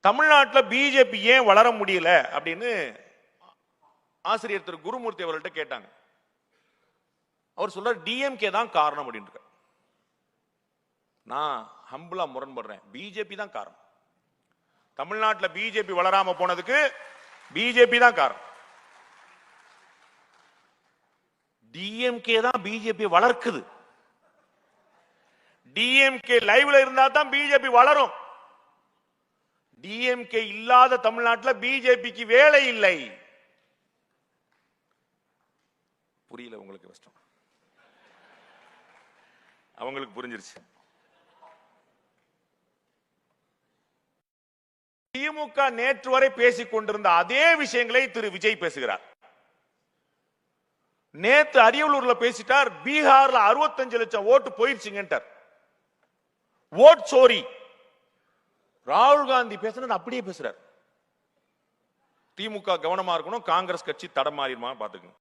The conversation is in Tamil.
தமிழ்நாட்டில் பிஜேபி ஏன் வளர முடியல அப்படின்னு ஆசிரியர் திரு குருமூர்த்தி அவர்கள்ட்ட கேட்டாங்க. அவர் சொல்றார் டிஎம்கே தான் காரணம் அப்படின்னு. நான் ஹம்பிளா முரண்படுறேன். பிஜேபி தான் காரணம். தமிழ்நாட்டில் பிஜேபி வளராம போனதுக்கு பிஜேபி தான் காரணம். டிஎம்கே தான் பிஜேபி வளர்க்குது. டிஎம்கே லைவ்ல இருந்தா தான் பிஜேபி வளரும். டிஎம்கே இல்லாத தமிழ்நாட்டில் பிஜேபிக்கு வேலை இல்லை. புரியல உங்களுக்கு? கஷ்டம். அவங்களுக்கு புரிஞ்சிருச்சு. திமுக நேற்று வரை பேசிக் கொண்டிருந்த அதே விஷயங்களை திரு விஜய் பேசுகிறார். நேற்று அரியலூர்ல பேசிட்டார். பீகார்ல 65 லட்சம் ஓட்டு போயிருச்சுங்க. ஓட் சோரி. ராகுல் காந்தி பேசுறது அப்படியே பேசுறார். திமுக கவனமா இருக்கணும். காங்கிரஸ் கட்சி தடமாறிடுமா பாத்துக்கணும்.